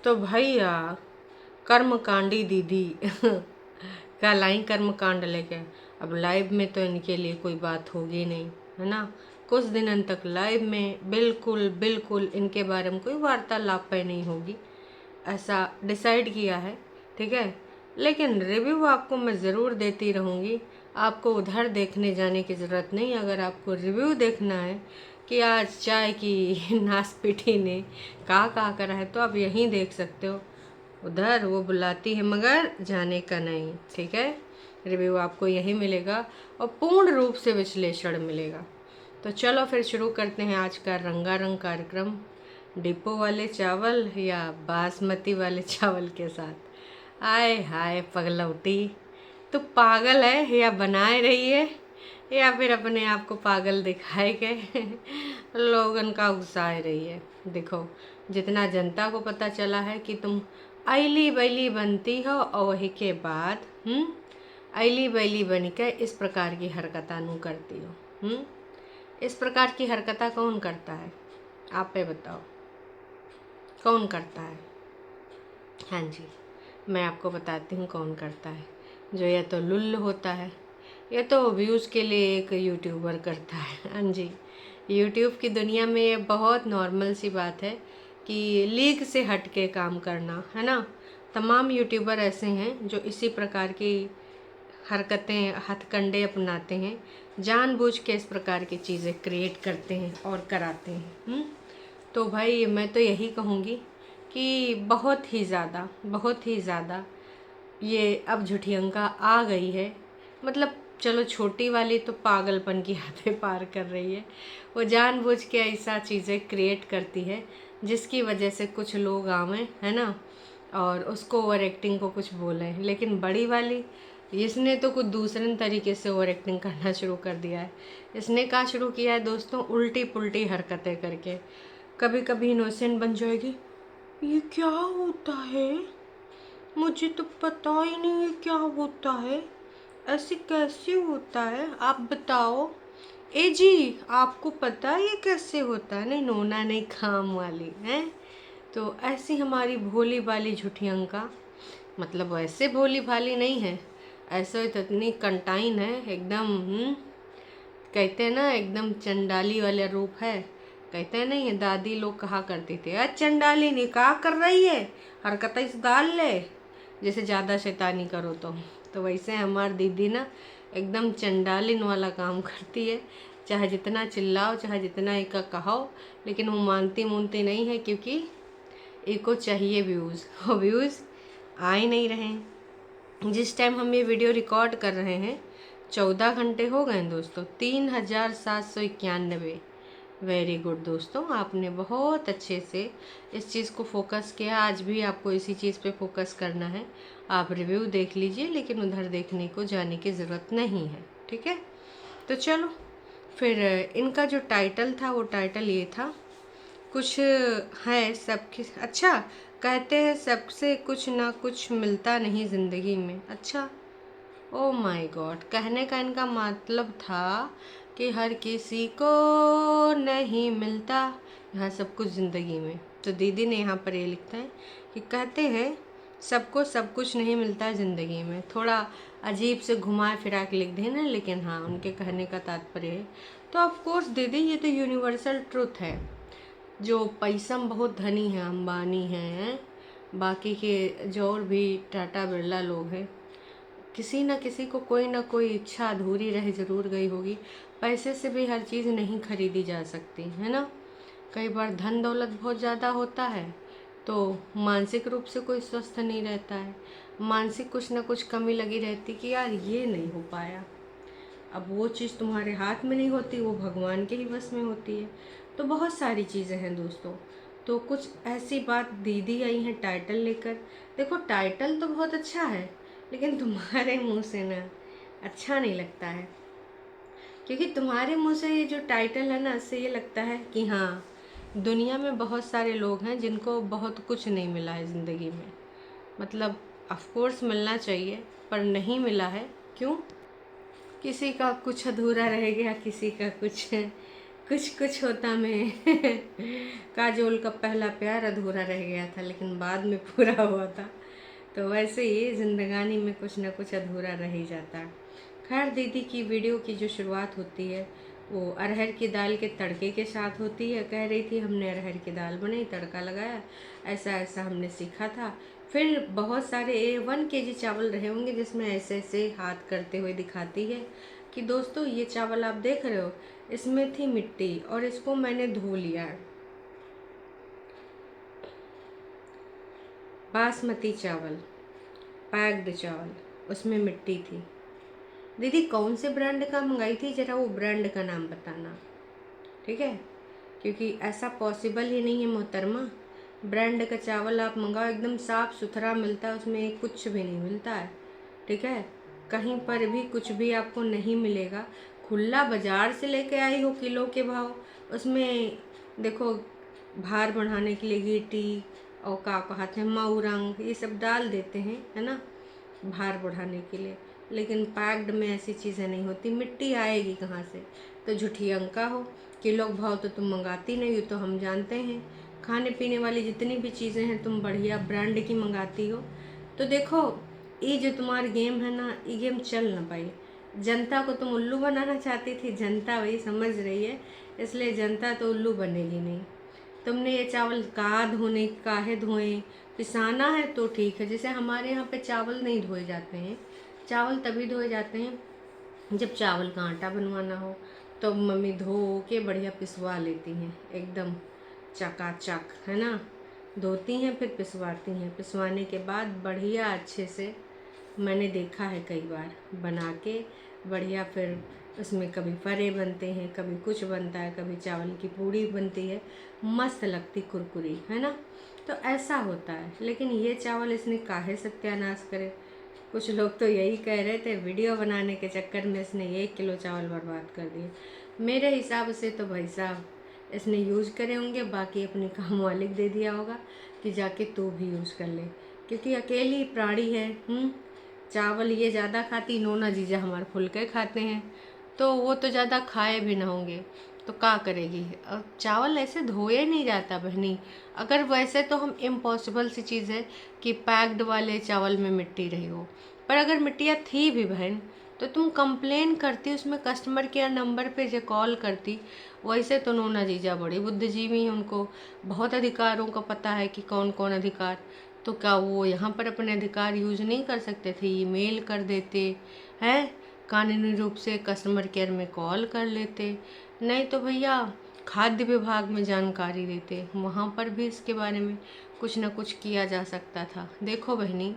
तो भैया कर्मकांडी दीदी कल आई कर्मकांड लेके। अब लाइव में तो इनके लिए कोई बात होगी नहीं, है ना। कुछ दिनों तक लाइव में बिल्कुल बिल्कुल इनके बारे में कोई वार्तालाप पे नहीं होगी, ऐसा डिसाइड किया है, ठीक है। लेकिन रिव्यू आपको मैं ज़रूर देती रहूँगी, आपको उधर देखने जाने की ज़रूरत नहीं। अगर आपको रिव्यू देखना है कि आज चाय की नाशपीठी ने कहा करा है, तो आप यहीं देख सकते हो। उधर वो बुलाती है मगर जाने का नहीं, ठीक है। रिव्यू आपको यही मिलेगा और पूर्ण रूप से विश्लेषण मिलेगा। तो चलो फिर शुरू करते हैं आज का रंगारंग कार्यक्रम, डिपो वाले चावल या बासमती वाले चावल के साथ। आय हाय पगलौटी, तो पागल है या बनाए रही है या फिर अपने आप को पागल दिखाए के लोगन का उकसाए रही है। देखो, जितना जनता को पता चला है कि तुम अली बैली बनती हो और वही के बाद अली बैली बन के इस प्रकार की हरकतां नू करती हो। इस प्रकार की हरकतां कौन करता है, आप पे बताओ, कौन करता है। हाँ जी, मैं आपको बताती हूँ कौन करता है। जो या तो लुल्ल होता है या तो व्यूज़ के लिए एक यूट्यूबर करता है। हाँ जी, यूट्यूब की दुनिया में ये बहुत नॉर्मल सी बात है कि लीग से हट के काम करना, है ना। तमाम यूट्यूबर ऐसे हैं जो इसी प्रकार की हरकतें हथकंडे अपनाते हैं, जानबूझ के इस प्रकार की चीज़ें क्रिएट करते हैं और कराते हैं। तो भाई मैं तो यही कहूँगी कि बहुत ही ज़्यादा ये अब झुठियंका आ गई है। मतलब चलो, छोटी वाली तो पागलपन की हदें पार कर रही है। वो जानबूझ के ऐसा चीज़ें क्रिएट करती है जिसकी वजह से कुछ लोग आवें, है ना, और उसको ओवर एक्टिंग को कुछ बोलें। लेकिन बड़ी वाली, इसने तो कुछ दूसरे तरीके से ओवर एक्टिंग करना शुरू कर दिया है। इसने क्या शुरू किया है दोस्तों, उल्टी पुल्टी हरकतें करके। कभी कभी इनोसेंट बन जाएगी, ये क्या होता है, मुझे तो पता ही नहीं है क्या होता है, ऐसे कैसे होता है, आप बताओ। ए जी, आपको पता है ये कैसे होता है। नहीं, नोना नहीं काम वाली है। तो ऐसी हमारी भोली भाली झुठियंका, मतलब वैसे भोली भाली नहीं है, ऐसे तो इतनी कंटाइन है एकदम। कहते हैं ना, एकदम चंडाली वाला रूप है। कहते हैं नहीं, ये दादी लोग कहा करती थी, अरे चंडाली नहीं क्या कर रही है, हरकतें सुधार ले, जैसे ज़्यादा शैतानी करो तो वैसे हमारी दीदी ना एकदम चंडालिन वाला काम करती है। चाहे जितना चिल्लाओ, चाहे जितना इका कहो, लेकिन वो मानती नहीं है, क्योंकि इको चाहिए व्यूज़, और व्यूज़ आ ही नहीं रहे हैं। जिस टाइम हम ये वीडियो रिकॉर्ड कर रहे हैं 14 घंटे हो गए हैं दोस्तों, 3791। वेरी गुड दोस्तों, आपने बहुत अच्छे से इस चीज़ को फोकस किया। आज भी आपको इसी चीज़ पे फोकस करना है। आप रिव्यू देख लीजिए, लेकिन उधर देखने को जाने की ज़रूरत नहीं है, ठीक है। तो चलो फिर, इनका जो टाइटल था वो टाइटल ये था, कुछ है सबके, अच्छा, कहते हैं सबसे कुछ ना कुछ मिलता नहीं ज़िंदगी में। अच्छा, ओ माय गॉड, कहने का इनका मतलब था कि हर किसी को नहीं मिलता यहाँ सब कुछ ज़िंदगी में। तो दीदी ने यहाँ पर ये लिखता है कि कहते हैं सबको सब कुछ नहीं मिलता ज़िंदगी में। थोड़ा अजीब से घुमा फिरा के लिख देना, लेकिन हाँ, उनके कहने का तात्पर्य है। तो ऑफ कोर्स दीदी, ये तो यूनिवर्सल ट्रुथ है। जो पैसा में बहुत धनी है, अंबानी हैं, बाकी के जो और भी टाटा बिरला लोग हैं, किसी न किसी को कोई ना कोई इच्छा अधूरी रह ज़रूर गई होगी। पैसे से भी हर चीज़ नहीं खरीदी जा सकती, है ना। कई बार धन दौलत बहुत ज़्यादा होता है तो मानसिक रूप से कोई स्वस्थ नहीं रहता है, मानसिक कुछ ना कुछ कमी लगी रहती कि यार ये नहीं हो पाया। अब वो चीज़ तुम्हारे हाथ में नहीं होती, वो भगवान के ही बस में होती है। तो बहुत सारी चीज़ें हैं दोस्तों। तो कुछ ऐसी बात दीदी आई हैं टाइटल लेकर। देखो, टाइटल तो बहुत अच्छा है, लेकिन तुम्हारे मुंह से ना अच्छा नहीं लगता है, क्योंकि तुम्हारे मुंह से ये जो टाइटल है ना, इससे ये लगता है कि हाँ, दुनिया में बहुत सारे लोग हैं जिनको बहुत कुछ नहीं मिला है ज़िंदगी में। मतलब ऑफ कोर्स मिलना चाहिए, पर नहीं मिला है। क्यों? किसी का कुछ अधूरा रह गया, किसी का कुछ कुछ कुछ होता में काजोल का पहला प्यार अधूरा रह गया था लेकिन बाद में पूरा हुआ था। तो वैसे ही जिंदगानी में कुछ ना कुछ अधूरा रह ही जाता है। खैर दीदी की वीडियो की जो शुरुआत होती है वो अरहर की दाल के तड़के के साथ होती है। कह रही थी हमने अरहर की दाल बनाई, तड़का लगाया, ऐसा ऐसा हमने सीखा था। फिर बहुत सारे 1 kg चावल रहे होंगे जिसमें ऐसे ऐसे हाथ करते हुए दिखाती है कि दोस्तों ये चावल आप देख रहे हो, इसमें थी मिट्टी और इसको मैंने धो लिया है। बासमती चावल, पैक्ड चावल, उसमें मिट्टी थी। दीदी कौन से ब्रांड का मंगाई थी, जरा वो ब्रांड का नाम बताना, ठीक है? क्योंकि ऐसा पॉसिबल ही नहीं है मोहतरमा। ब्रांड का चावल आप मंगाओ, एकदम साफ़ सुथरा मिलता है, उसमें कुछ भी नहीं मिलता है, ठीक है? कहीं पर भी कुछ भी आपको नहीं मिलेगा। खुला बाजार से लेके आई हो किलो के भाव, उसमें देखो भार बढ़ाने के लिए गिट्टी और का कहते हैं मऊ रंग ये सब डाल देते हैं, है ना, भार बढ़ाने के लिए। लेकिन पैक्ड में ऐसी चीज़ें नहीं होती। मिट्टी आएगी कहाँ से? तो झूठी अंका हो। किलो के भाव तो तुम मंगाती नहीं हो, तो हम जानते हैं। खाने पीने वाली जितनी भी चीज़ें हैं तुम बढ़िया ब्रांड की मंगाती हो। तो देखो ये जो तुम्हारा गेम है ना, ये गेम चल ना पाई। जनता को तुम उल्लू बनाना चाहती थी, जनता वही समझ रही है, इसलिए जनता तो उल्लू बनेगी नहीं। तुमने ये चावल कहाँ धोने, काहे धोए? पिसाना है तो ठीक है। जैसे हमारे यहाँ पे चावल नहीं धोए जाते हैं, चावल तभी धोए जाते हैं जब चावल का आटा बनवाना हो, तो मम्मी धो के बढ़िया पिसवा लेती हैं, एकदम चकाचक, है ना। धोती हैं फिर पिसवाती हैं, पिसवाने के बाद बढ़िया अच्छे से मैंने देखा है कई बार बना के बढ़िया। फिर उसमें कभी फरे बनते हैं, कभी कुछ बनता है, कभी चावल की पूड़ी बनती है, मस्त लगती कुरकुरी, है ना। तो ऐसा होता है। लेकिन ये चावल इसने काहे सत्यानाश करे। कुछ लोग तो यही कह रहे थे वीडियो बनाने के चक्कर में इसने 1 किलो चावल बर्बाद कर दिए। मेरे हिसाब से तो भाई साहब इसने यूज़ करे होंगे, बाकी अपनी काम वालिक दे दिया होगा कि जाके तू भी यूज़ कर ले, क्योंकि अकेली प्राणी है। चावल ये ज़्यादा खाती, नोना जीजा हमारे फुलके खाते हैं, तो वो तो ज़्यादा खाए भी ना होंगे, तो क्या करेगी। अब चावल ऐसे धोए नहीं जाता बहनी। अगर वैसे तो हम इम्पॉसिबल सी चीज़ है कि पैक्ड वाले चावल में मिट्टी रही हो, पर अगर मिट्टियाँ थी भी बहन तो तुम कंप्लेन करती, उसमें कस्टमर केयर नंबर पे जो कॉल करती। वैसे तो नोना जीजा बड़ी बुद्धिजीवी हैं, उनको बहुत अधिकारों का पता है कि कौन कौन अधिकार। तो क्या वो यहाँ पर अपने अधिकार यूज नहीं कर सकते थे? ईमेल कर देते हैं, कानूनी रूप से कस्टमर केयर में कॉल कर लेते, नहीं तो भैया खाद्य विभाग में जानकारी देते, वहाँ पर भी इसके बारे में कुछ ना कुछ किया जा सकता था। देखो बहनी,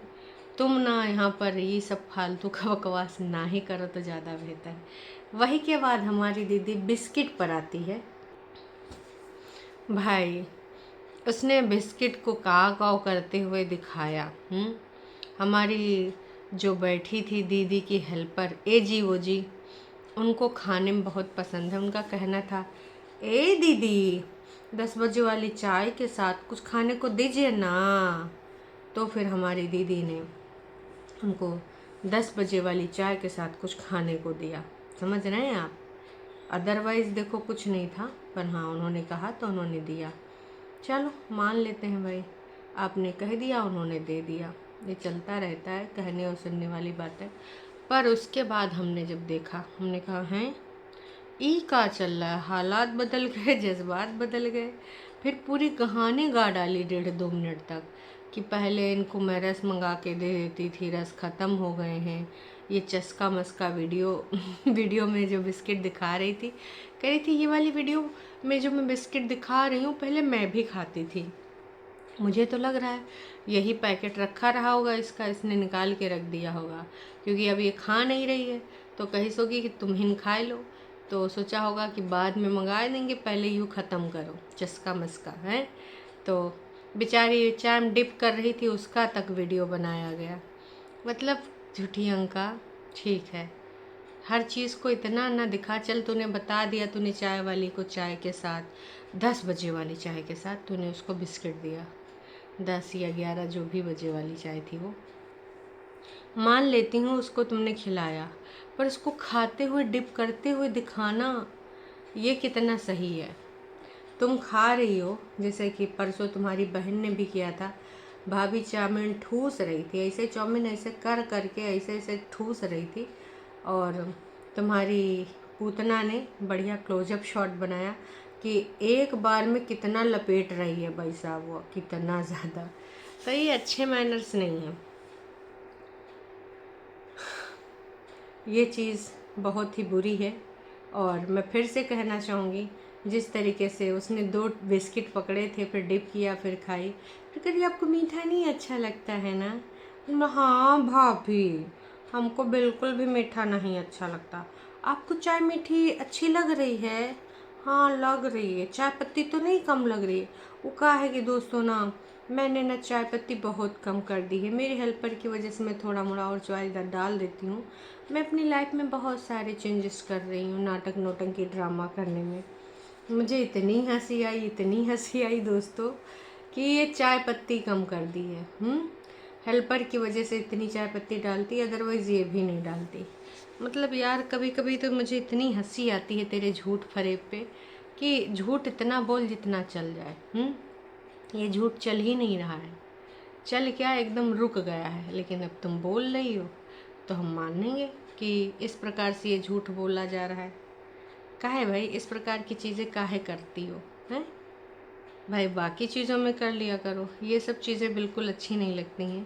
तुम ना यहाँ पर ये सब फालतू का बकवास ना ही करो तो ज़्यादा बेहतर है। वही के बाद हमारी दीदी बिस्किट पर आती है। भाई उसने बिस्किट को काव काव करते हुए दिखाया। हमारी जो बैठी थी दीदी की हेल्पर ए जी वो जी, उनको खाने में बहुत पसंद है। उनका कहना था, ए दीदी 10 बजे वाली चाय के साथ कुछ खाने को दीजिए ना। तो फिर हमारी दीदी ने उनको 10 बजे वाली चाय के साथ कुछ खाने को दिया। समझ रहे हैं आप? अदरवाइज़ देखो कुछ नहीं था, पर हाँ उन्होंने कहा तो उन्होंने दिया। चलो मान लेते हैं भाई, आपने कह दिया उन्होंने दे दिया, ये चलता रहता है, कहने और सुनने वाली बात है। पर उसके बाद हमने जब देखा, हमने कहा हैं ई का चल रहा है, हालात बदल गए, जज्बात बदल गए। फिर पूरी कहानी गा डाली 1.5-2 मिनट तक कि पहले इनको मैं रस मंगा के दे देती थी, रस ख़त्म हो गए हैं। ये चस्का मस्का वीडियो वीडियो में जो बिस्किट दिखा रही थी, कह रही थी ये वाली वीडियो में जो मैं बिस्किट दिखा रही हूँ पहले मैं भी खाती थी। मुझे तो लग रहा है यही पैकेट रखा रहा होगा इसका, इसने निकाल के रख दिया होगा, क्योंकि अब ये खा नहीं रही है तो कही सोगी कि तुम ही खाए लो। तो सोचा होगा कि बाद में मंगा देंगे, पहले यूँ ख़त्म करो चस्का मस्का है। तो बेचारी चाय में डिप कर रही थी, उसका तक वीडियो बनाया गया। मतलब झूठी अंका, ठीक है, हर चीज़ को इतना ना दिखा। चल तूने बता दिया, तूने चाय वाली को चाय के साथ 10 बजे वाली चाय के साथ तूने उसको बिस्किट दिया, 10 या 11 जो भी बजे वाली चाय थी वो मान लेती हूँ उसको तुमने खिलाया, पर उसको खाते हुए डिप करते हुए दिखाना, ये कितना सही है। तुम खा रही हो, जैसे कि परसों तुम्हारी बहन ने भी किया था, भाभी चाउमीन ठूस रही थी, ऐसे चाउमीन ऐसे कर करके ऐसे ऐसे ठूस रही थी, और तुम्हारी पूतना ने बढ़िया क्लोजअप शॉट बनाया कि एक बार में कितना लपेट रही है भाई साहब, वो कितना ज़्यादा। तो ये अच्छे मैनर्स नहीं है, ये चीज़ बहुत ही बुरी है। और मैं फिर से कहना चाहूँगी, जिस तरीके से उसने 2 बिस्किट पकड़े थे, फिर डिप किया, फिर खाई, फिर कह रही आपको मीठा नहीं अच्छा लगता है ना। हाँ भाभी, हमको बिल्कुल भी मीठा नहीं अच्छा लगता। आपको चाय मीठी अच्छी लग रही है? हाँ लग रही है, चाय पत्ती तो नहीं कम लग रही है। वो कहा है कि दोस्तों ना, मैंने ना चाय पत्ती बहुत कम कर दी है, मेरे हेल्पर की वजह से मैं थोड़ा मोड़ा और चाय डाल देती हूँ। मैं अपनी लाइफ में बहुत सारे चेंजेस कर रही हूँ, नाटक नौटंकी ड्रामा करने में। मुझे इतनी हंसी आई, इतनी हंसी आई दोस्तों, कि ये चाय पत्ती कम कर दी है। हेल्पर की वजह से इतनी चाय पत्ती डालती, अदरवाइज़ ये भी नहीं डालती। मतलब यार, कभी कभी तो मुझे इतनी हंसी आती है तेरे झूठ फरेब पे, कि झूठ इतना बोल जितना चल जाए। ये झूठ चल ही नहीं रहा है, चल क्या एकदम रुक गया है, लेकिन अब तुम बोल रही हो तो हम मानेंगे कि इस प्रकार से ये झूठ बोला जा रहा है। काहे भाई इस प्रकार की चीज़ें काहे करती हो हैं? भाई बाकी चीज़ों में कर लिया करो, ये सब चीज़ें बिल्कुल अच्छी नहीं लगती हैं।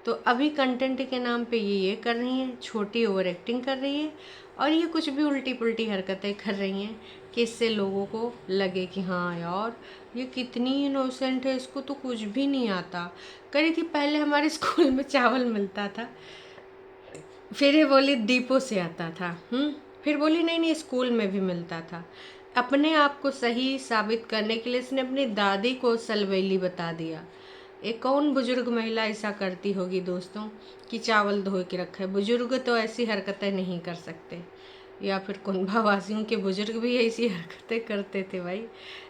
तो अभी कंटेंट के नाम पे ये कर रही हैं, छोटी ओवर एक्टिंग कर रही है, और ये कुछ भी उल्टी पुल्टी हरकतें कर रही हैं कि इससे लोगों को लगे कि हाँ यार, ये कितनी इनोसेंट है, इसको तो कुछ भी नहीं आता। कह रही थी पहले हमारे स्कूल में चावल मिलता था, फिर ये बोली डिपो से आता था। फिर बोली नहीं नहीं, स्कूल में भी मिलता था। अपने आप को सही साबित करने के लिए इसने अपनी दादी को सलबेली बता दिया। एक कौन बुजुर्ग महिला ऐसा करती होगी दोस्तों, कि चावल धो के रखा है? बुजुर्ग तो ऐसी हरकतें नहीं कर सकते, या फिर कुंभावासियों के बुजुर्ग भी ऐसी हरकतें करते थे भाई।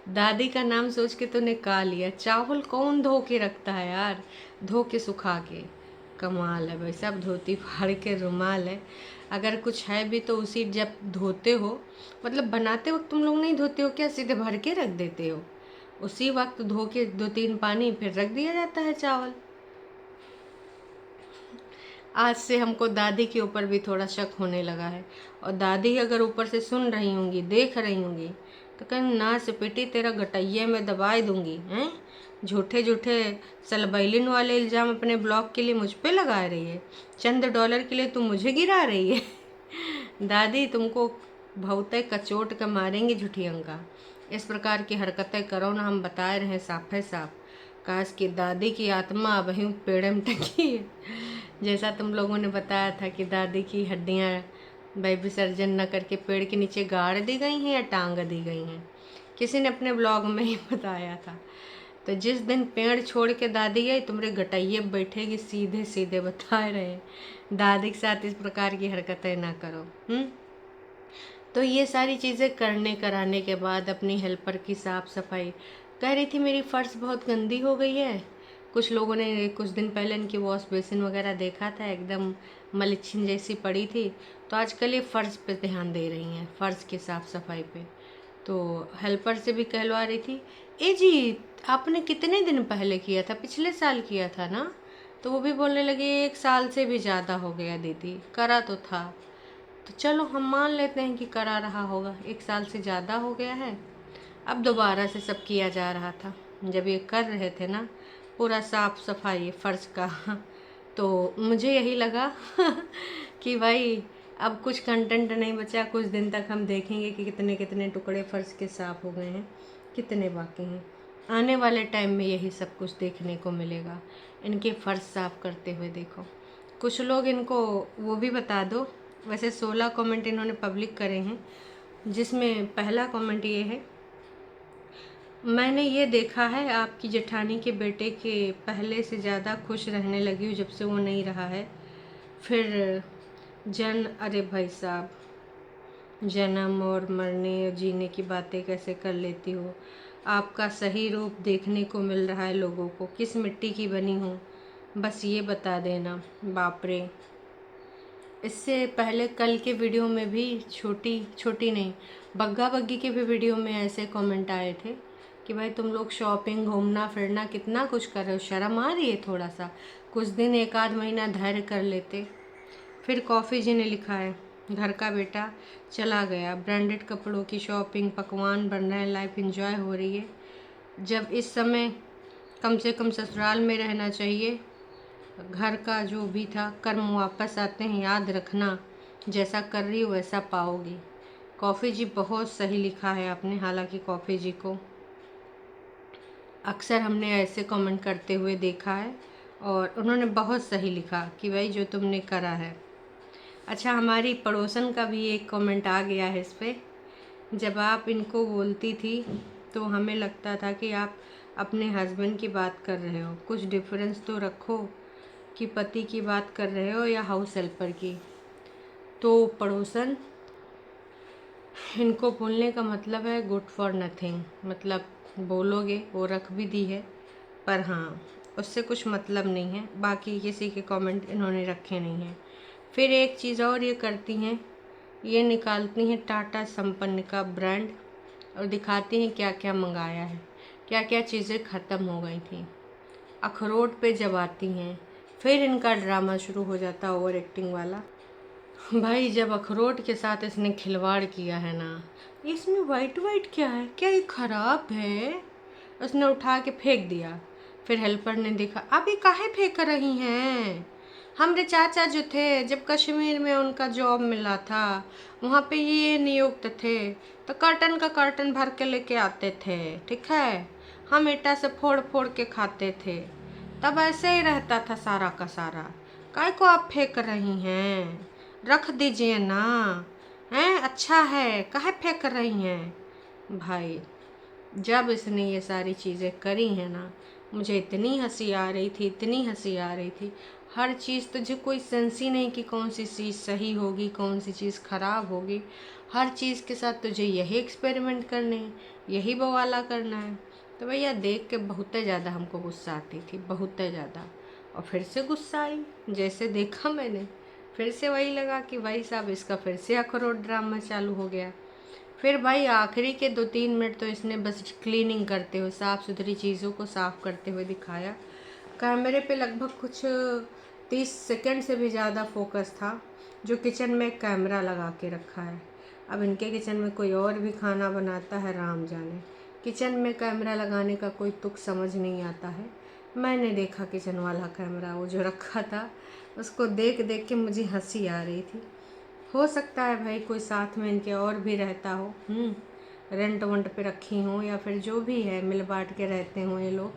दादी का नाम सोच के तूने का लिया, चावल कौन धो के रखता है यार, धो के सुखा के। कमाल है भाई साहब, धोती फाड़ के रुमाल है। अगर कुछ है भी तो उसी जब धोते हो, मतलब बनाते वक्त तुम लोग नहीं धोते हो क्या, सीधे भर के रख देते हो? उसी वक्त धो के 2-3 पानी फिर रख दिया जाता है चावल। आज से हमको दादी के ऊपर भी थोड़ा शक होने लगा है, और दादी अगर ऊपर से सुन रही होंगी, देख रही होंगी, तो कहीं ना से पिटी तेरा गटैये में दबाई दूंगी। हैं झूठे झूठे सलबैलिन वाले इल्ज़ाम अपने ब्लॉग के लिए मुझ पे लगा रही है, चंद डॉलर के लिए तुम मुझे गिरा रही है। दादी तुमको बहुते कचोट का मारेंगे झुठियंगा, इस प्रकार की हरकतें करो ना, हम बता रहे हैं साफ है साफ। काश कि दादी की आत्मा वहीं पेड़ में टकी है, जैसा तुम लोगों ने बताया था कि दादी की हड्डियाँ भाई विसर्जन न करके पेड़ के नीचे गाड़ दी गई हैं या टांग दी गई हैं, किसी ने अपने ब्लॉग में ही बताया था। तो जिस दिन पेड़ छोड़ के दादी आई, तुम्हारे गटैये बैठेगी सीधे सीधे, बता रहे हैं। दादी के साथ इस प्रकार की हरकतें ना करो। तो ये सारी चीज़ें करने कराने के बाद अपनी हेल्पर की साफ़ सफाई, कह रही थी मेरी फ़र्श बहुत गंदी हो गई है। कुछ लोगों ने कुछ दिन पहले इनकी वॉश बेसिन वगैरह देखा था, एकदम मलिच्छिन जैसी पड़ी थी, तो आजकल ये फ़र्श पे ध्यान दे रही हैं, फ़र्श की साफ़ सफाई पे। तो हेल्पर से भी कहलवा रही थी, ए जी आपने कितने दिन पहले किया था? पिछले साल किया था ना? तो वो भी बोलने लगी 1 साल से भी ज़्यादा हो गया दीदी, करा तो था। तो चलो हम मान लेते हैं कि करा रहा होगा, 1 साल से ज़्यादा हो गया है। अब दोबारा से सब किया जा रहा था, जब ये कर रहे थे ना पूरा साफ सफाई फर्श का, तो मुझे यही लगा कि भाई अब कुछ कंटेंट नहीं बचा, कुछ दिन तक हम देखेंगे कि कितने कितने टुकड़े फर्श के साफ हो गए हैं, कितने बाकी हैं। आने वाले टाइम में यही सब कुछ देखने को मिलेगा, इनके फर्श साफ करते हुए देखो। कुछ लोग इनको वो भी बता दो, वैसे 16 कमेंट इन्होंने पब्लिक करे हैं, जिसमें पहला कमेंट ये है, मैंने ये देखा है आपकी जेठानी के बेटे के पहले से ज़्यादा खुश रहने लगी हूँ जब से वो नहीं रहा है। फिर अरे भाई साहब, जन्म और मरने और जीने की बातें कैसे कर लेती हो? आपका सही रूप देखने को मिल रहा है लोगों को, किस मिट्टी की बनी हूँ बस ये बता देना। बाप रे, इससे पहले कल के वीडियो में भी छोटी नहीं, बग्गा बग्गी के भी वीडियो में ऐसे कमेंट आए थे कि भाई तुम लोग शॉपिंग, घूमना फिरना कितना कुछ कर रहे हो, शर्म आ रही है थोड़ा सा, कुछ दिन 1 आध महीना धैर्य कर लेते। फिर कॉफ़ी जी ने लिखा है, घर का बेटा चला गया, ब्रांडेड कपड़ों की शॉपिंग, पकवान बन रहे हैं, लाइफ एंजॉय हो रही है, जब इस समय कम से कम ससुराल में रहना चाहिए। घर का जो भी था कर्म वापस आते हैं, याद रखना, जैसा कर रही हो वैसा पाओगी। कॉफ़ी जी बहुत सही लिखा है आपने। हालांकि कॉफ़ी जी को अक्सर हमने ऐसे कमेंट करते हुए देखा है और उन्होंने बहुत सही लिखा कि भाई जो तुमने करा है। अच्छा, हमारी पड़ोसन का भी एक कमेंट आ गया है इस पर। जब आप इनको बोलती थी तो हमें लगता था कि आप अपने हस्बैंड की बात कर रहे हो, कुछ डिफरेंस तो रखो कि पति की बात कर रहे हो या हाउस हेल्पर की। तो पड़ोसन, इनको बोलने का मतलब है गुड फॉर नथिंग, मतलब बोलोगे वो रख भी दी है, पर हाँ उससे कुछ मतलब नहीं है, बाकी किसी के कमेंट इन्होंने रखे नहीं हैं। फिर एक चीज़ और ये करती हैं, ये निकालती हैं टाटा संपन्न का ब्रांड और दिखाती हैं क्या क्या मंगाया है, क्या क्या चीज़ें ख़त्म हो गई थी। अखरोट पे जब आती हैं फिर इनका ड्रामा शुरू हो जाता है, ओवर एक्टिंग वाला। भाई जब अखरोट के साथ इसने खिलवाड़ किया है ना, इसमें वाइट वाइट क्या है, क्या ये खराब है, उसने उठा के फेंक दिया। फिर हेल्पर ने देखा, आप ये काहे फेंक रही हैं, हमारे चाचा जो थे जब कश्मीर में उनका जॉब मिला था वहाँ पे ये नियुक्त थे तो कार्टन का कार्टन भर के लेके आते थे, ठीक है, हम ईटा से फोड़ फोड़ के खाते थे, तब ऐसे ही रहता था सारा का सारा, काय को आप फेंक रही हैं, रख दीजिए ना, हैं अच्छा है, काहे फेंक रही हैं। भाई जब इसने ये सारी चीज़ें करी हैं ना, मुझे इतनी हंसी आ रही थी, इतनी हंसी आ रही थी। हर चीज़ तुझे कोई सेंस ही नहीं कि कौन सी चीज़ सही होगी, कौन सी चीज़ ख़राब होगी, हर चीज़ के साथ तुझे यही एक्सपेरिमेंट करने हैं, यही बवाला करना है। तो भैया देख के बहुत ज़्यादा हमको गुस्सा आती थी, बहुत ज़्यादा। और फिर से गुस्सा आई, जैसे देखा मैंने फिर से वही लगा कि भाई साहब इसका फिर से अखरोट ड्रामा चालू हो गया। फिर भाई आखिरी के 2-3 मिनट तो इसने बस क्लीनिंग करते हुए, साफ़ सुथरी चीज़ों को साफ़ करते हुए दिखाया। कैमरे पे लगभग कुछ 30 सेकंड से भी ज़्यादा फोकस था, जो किचन में कैमरा लगा के रखा है। अब इनके किचन में कोई और भी खाना बनाता है, राम जाने, किचन में कैमरा लगाने का कोई तुक समझ नहीं आता है। मैंने देखा किचन वाला कैमरा वो जो रखा था, उसको देख देख के मुझे हंसी आ रही थी। हो सकता है भाई कोई साथ में इनके और भी रहता हो, रेंट वेंट पे रखी हो या फिर जो भी है मिल बांट के रहते हों ये लोग,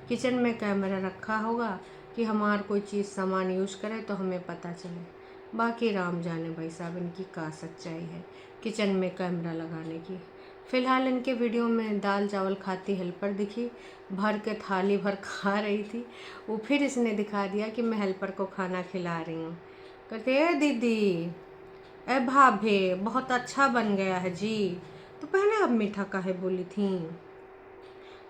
किचन में कैमरा रखा होगा कि हमार कोई चीज़ सामान यूज़ करे तो हमें पता चले। बाकी राम जाने भाई साहब इनकी क्या सच्चाई है किचन में कैमरा लगाने की। फ़िलहाल इनके वीडियो में दाल चावल खाती हेल्पर दिखी, भर के थाली भर खा रही थी, वो फिर इसने दिखा दिया कि मैं हेल्पर को खाना खिला रही हूँ। कहते ए दीदी, ए भाभी बहुत अच्छा बन गया है जी, तो पहले अब मीठा काहे बोली थी,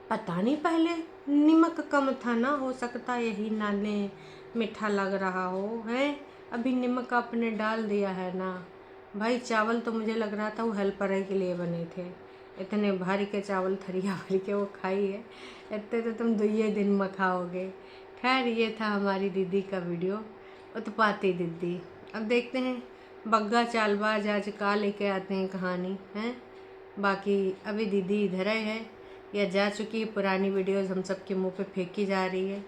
पता नहीं पहले नमक कम था ना, हो सकता यही नाले मीठा लग रहा हो है, अभी नमक आपने डाल दिया है ना। भाई चावल तो मुझे लग रहा था वो हेल्पर के लिए बने थे, इतने भारी के चावल थरिया भर के वो खाई है, इतने तो तुम 2 दिन में खाओगे। खैर ये था हमारी दीदी का वीडियो, उत्पाती दीदी। अब देखते हैं बग्गा चालबाज आज का लेके आते हैं कहानी हैं। बाकी अभी दीदी इधर ही है या जा चुकी है, पुरानी वीडियोस हम सब के मुंह पे फेंकी जा रही है।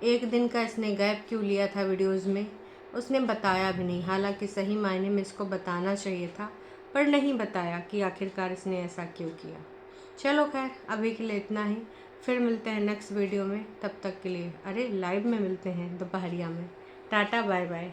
एक दिन का इसने गैप क्यों लिया था वीडियोस में, उसने बताया भी नहीं, हालांकि सही मायने में इसको बताना चाहिए था, पर नहीं बताया कि आखिरकार इसने ऐसा क्यों किया। चलो खैर अभी के लिए इतना ही, फिर मिलते हैं नेक्स्ट वीडियो में, तब तक के लिए अरे लाइव में मिलते हैं दोपहरिया में। Tata bye bye.